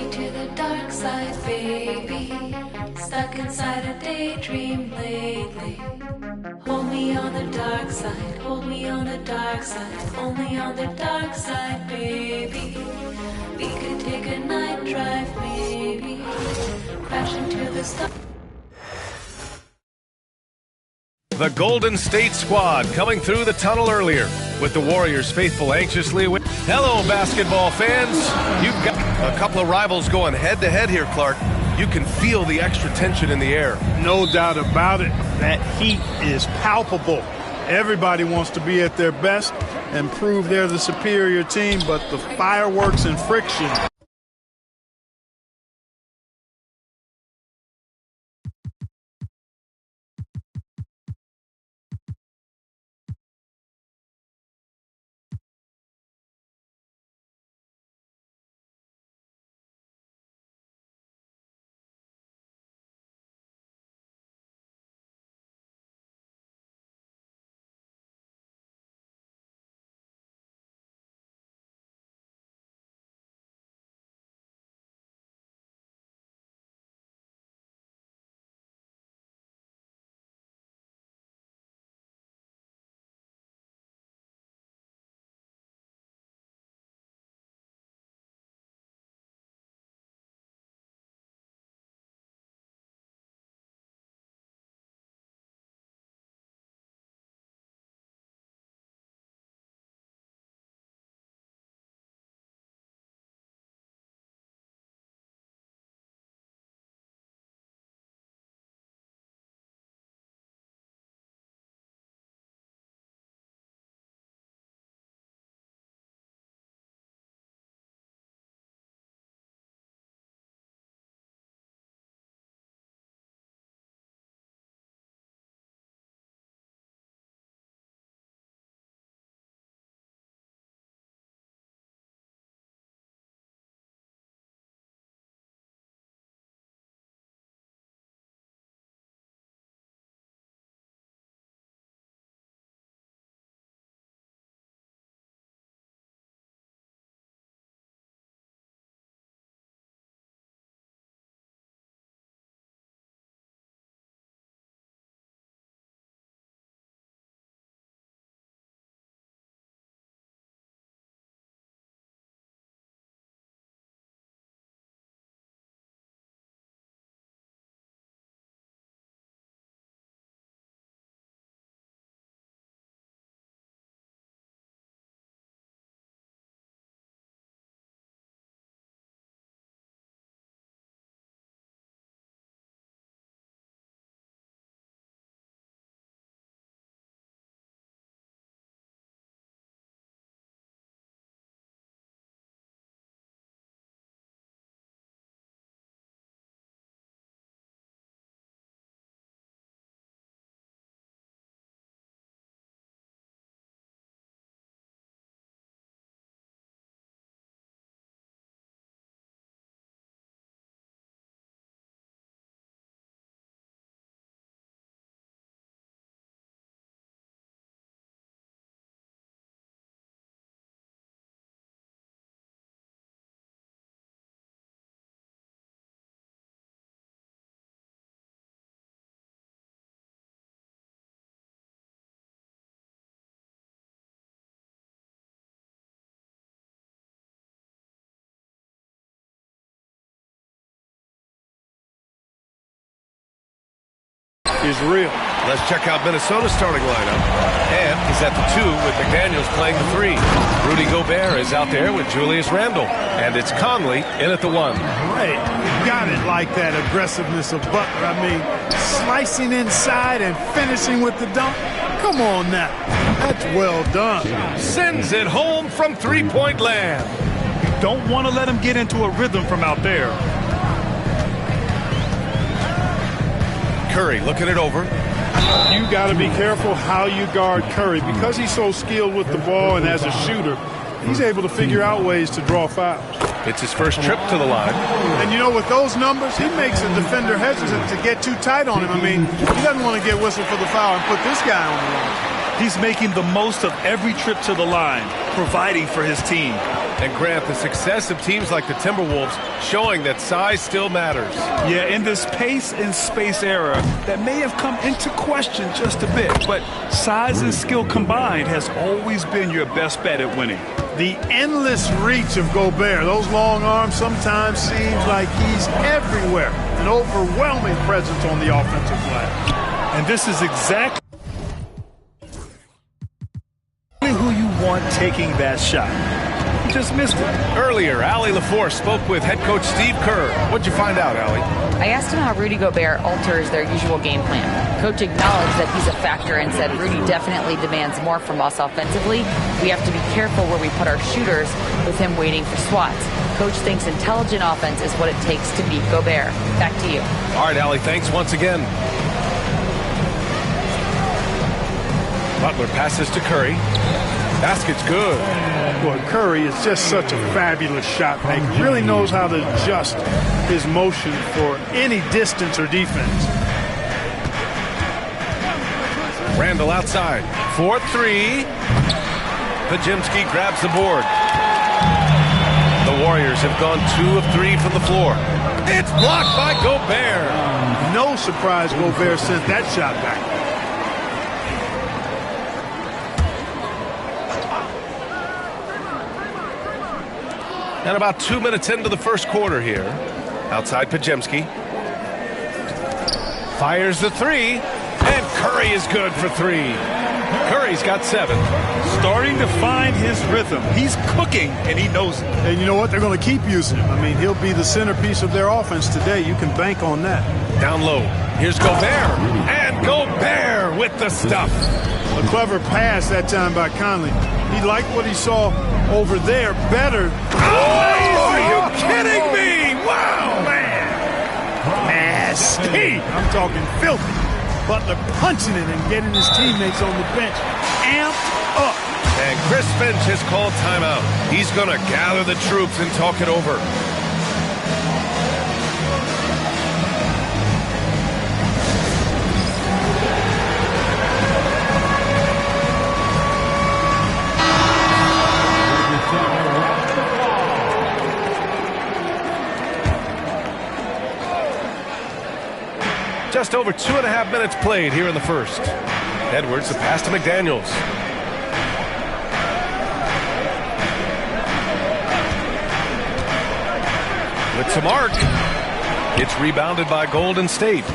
me to the dark side, baby. Stuck inside a daydream lately. Hold me on the dark side, hold me on the dark side, only on the dark side, baby. We could take a night drive, maybe. Crash into the stars. The Golden State squad coming through the tunnel earlier with the Warriors faithful anxiously waiting. Hello, basketball fans. You've got a couple of rivals going head-to-head here, Clark. You can feel the extra tension in the air. No doubt about it. That heat is palpable. Everybody wants to be at their best and prove they're the superior team, but the fireworks and friction. Is real. Let's check out Minnesota's starting lineup. And is at the 2 with McDaniels playing the 3. Rudy Gobert is out there with Julius Randle. And it's Conley in at the 1. Great. Got it like that aggressiveness of Butler. I mean, slicing inside and finishing with the dunk. Come on now. That's well done. Sends it home from three-point land. Don't want to let him get into a rhythm from out there. Curry looking it over. You got to be careful how you guard Curry. Because he's so skilled with the ball and as a shooter, he's able to figure out ways to draw fouls. It's his first trip to the line. And, you know, with those numbers, he makes a defender hesitant to get too tight on him. I mean, he doesn't want to get whistled for the foul and put this guy on the line. He's making the most of every trip to the line, providing for his team. And Grant, the success of teams like the Timberwolves showing that size still matters. Yeah, in this pace and space era, that may have come into question just a bit, but size and skill combined has always been your best bet at winning. The endless reach of Gobert, those long arms, sometimes seems like he's everywhere. An overwhelming presence on the offensive glass. And this is exactly who you want taking that shot. He just missed it. Earlier, Allie LaForce spoke with head coach Steve Kerr. What'd you find out, Allie? I asked him how Rudy Gobert alters their usual game plan. Coach acknowledged that he's a factor and said Rudy definitely demands more from us offensively. We have to be careful where we put our shooters with him waiting for swats. Coach thinks intelligent offense is what it takes to beat Gobert. Back to you. All right, Allie, thanks once again. Butler passes to Curry. Basket's good. Boy, Curry is just such a fabulous shot maker. Really knows how to adjust his motion for any distance or defense. Randall outside. 4-3. Pajemski grabs the board. The Warriors have gone 2 of 3 from the floor. It's blocked by Gobert. No surprise Gobert sent that shot back. And about 2 minutes into the first quarter here. Outside Pajemski. Fires the three. And Curry is good for 3. Curry's got 7. Starting to find his rhythm. He's cooking, and he knows it. And you know what? They're going to keep using him. I mean, he'll be the centerpiece of their offense today. You can bank on that. Down low. Here's Gobert. And Gobert with the stuff. A clever pass that time by Conley. He liked what he saw over there better. Oh, are you kidding me? Wow, man. Nasty. I'm talking filthy. Butler punching it and getting his teammates on the bench amped up. And Chris Finch has called timeout. He's going to gather the troops and talk it over. Just over 2.5 minutes played here in the first. Edwards, the pass to McDaniels. With some arc. It's rebounded by Golden State.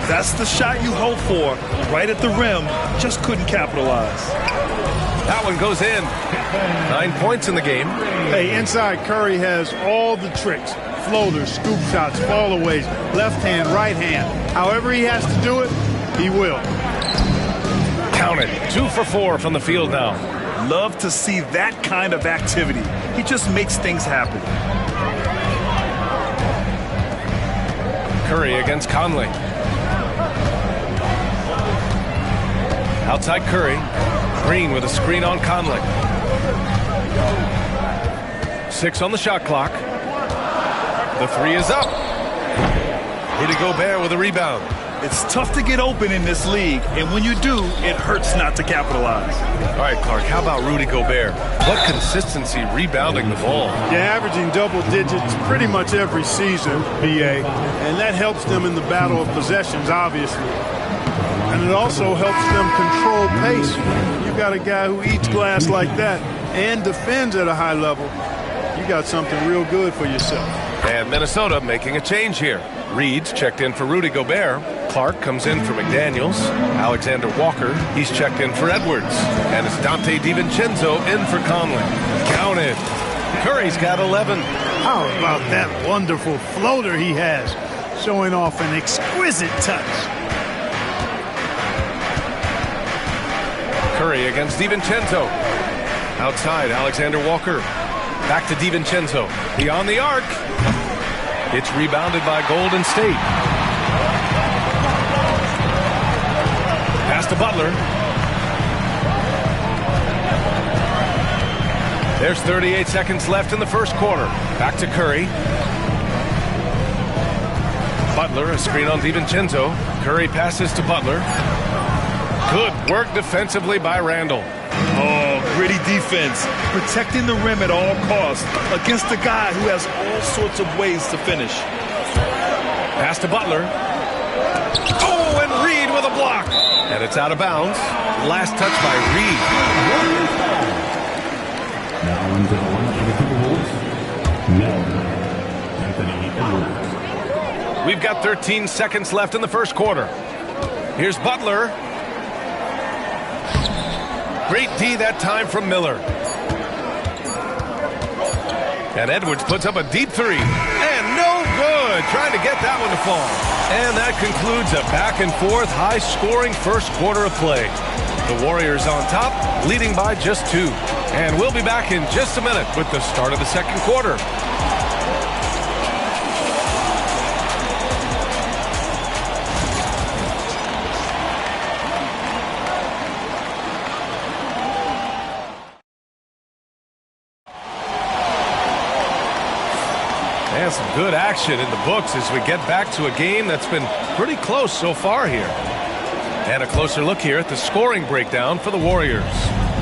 That's the shot you hope for. Right at the rim. Just couldn't capitalize. That one goes in. 9 points in the game. Hey, inside Curry has all the tricks. Floaters, scoop shots, fallaways, left hand, right hand. However he has to do it, he will. Count it. 2 for 4 from the field now. Love to see that kind of activity. He just makes things happen. Curry against Conley. Outside Curry. Green with a screen on Conley. 6 on the shot clock. The 3 is up. Rudy Gobert with a rebound. It's tough to get open in this league, and when you do, it hurts not to capitalize. All right, Clark, how about Rudy Gobert? What consistency rebounding the ball. Yeah, averaging double digits pretty much every season, BA, and that helps them in the battle of possessions, obviously. And it also helps them control pace. You got a guy who eats glass like that and defends at a high level. You got something real good for yourself. And Minnesota making a change here. Reed's checked in for Rudy Gobert. Clark comes in for McDaniels. Alexander Walker, he's checked in for Edwards. And it's Dante DiVincenzo in for Conley. Counted. Curry's got 11. How about that wonderful floater he has, showing off an exquisite touch. Curry against DiVincenzo. Outside, Alexander Walker. Back to DiVincenzo. Beyond the arc. It's rebounded by Golden State. Pass to Butler. There's 38 seconds left in the first quarter. Back to Curry. Butler, a screen on DiVincenzo. Curry passes to Butler. Good work defensively by Randall. Oh, gritty defense, protecting the rim at all costs against a guy who has all sorts of ways to finish. Pass to Butler. Oh, and Reed with a block. And it's out of bounds. Last touch by Reed. Now into the line for the Timberwolves. Anthony Edwards. We've got 13 seconds left in the first quarter. Here's Butler. Great D that time from Miller. And Edwards puts up a deep three. And no good. Trying to get that one to fall. And that concludes a back-and-forth, high-scoring first quarter of play. The Warriors on top, leading by just 2. And we'll be back in just a minute with the start of the second quarter. And some good action in the books as we get back to a game that's been pretty close so far here. And a closer look here at the scoring breakdown for the Warriors.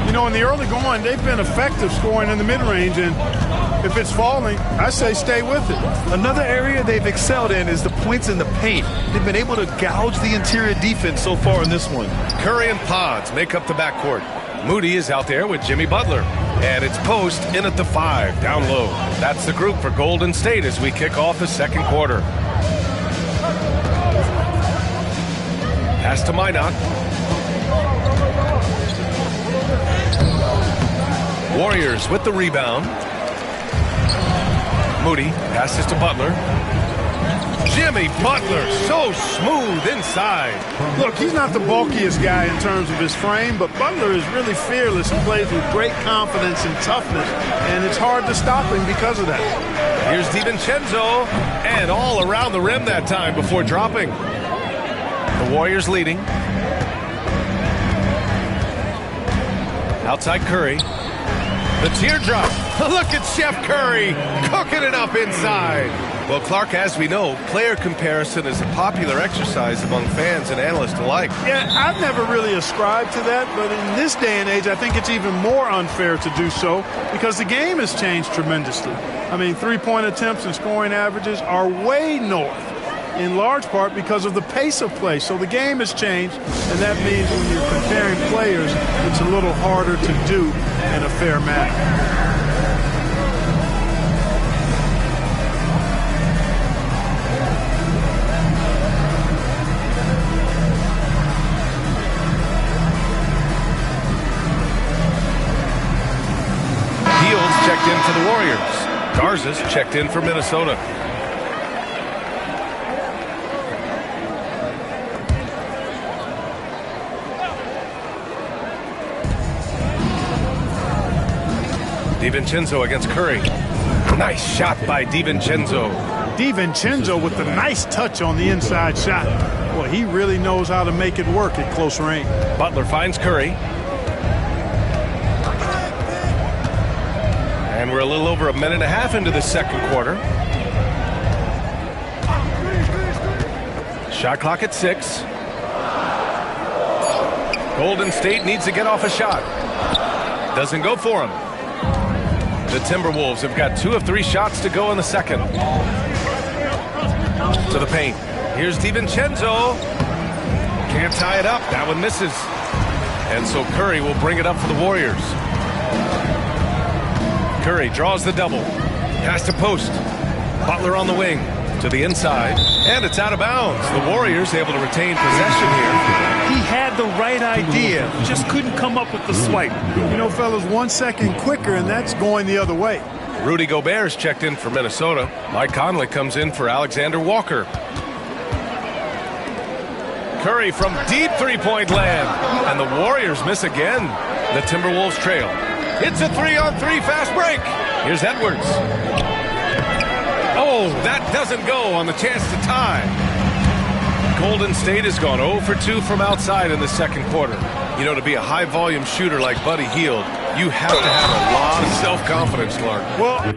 You know, in the early going, they've been effective scoring in the mid-range, and if it's falling, I say stay with it. Another area they've excelled in is the points in the paint. They've been able to gouge the interior defense so far in this one. Curry and Pods make up the backcourt. Moody is out there with Jimmy Butler. And it's Post in at the 5, down low. That's the group for Golden State as we kick off the second quarter. Pass to Minot. Warriors with the rebound. Moody passes to Butler. Jimmy Butler, so smooth inside. Look, he's not the bulkiest guy in terms of his frame, but Butler is really fearless. He plays with great confidence and toughness, and it's hard to stop him because of that. Here's DiVincenzo, and all around the rim that time before dropping. The Warriors leading. Outside Curry. The teardrop. Look at Chef Curry cooking it up inside. Well, Clark, as we know, player comparison is a popular exercise among fans and analysts alike. Yeah, I've never really ascribed to that, but in this day and age, I think it's even more unfair to do so because the game has changed tremendously. I mean, three-point attempts and scoring averages are way north, in large part because of the pace of play. So the game has changed, and that means when you're comparing players, it's a little harder to do in a fair manner. Checked in for the Warriors. Garza's checked in for Minnesota. DiVincenzo against Curry. Nice shot by DiVincenzo. DiVincenzo with the nice touch on the inside shot. Well, he really knows how to make it work at close range. Butler finds Curry. And we're a little over a minute and a half into the second quarter. Shot clock at 6. Golden State needs to get off a shot. Doesn't go for him. The Timberwolves have got 2 of 3 shots to go in the second. To the paint. Here's DiVincenzo. Can't tie it up. That one misses. And so Curry will bring it up for the Warriors. Curry draws the double. Pass to Post. Butler on the wing. To the inside. And it's out of bounds. The Warriors able to retain possession here. He had the right idea. Just couldn't come up with the swipe. You know, fellas, 1 second quicker, and that's going the other way. Rudy Gobert's checked in for Minnesota. Mike Conley comes in for Alexander Walker. Curry from deep three-point land. And the Warriors miss again. The Timberwolves trail. It's a 3-on-3 fast break. Here's Edwards. Oh, that doesn't go on the chance to tie. Golden State has gone 0 for 2 from outside in the second quarter. You know, to be a high-volume shooter like Buddy Hield, you have to have a lot of self-confidence, Clark. Well,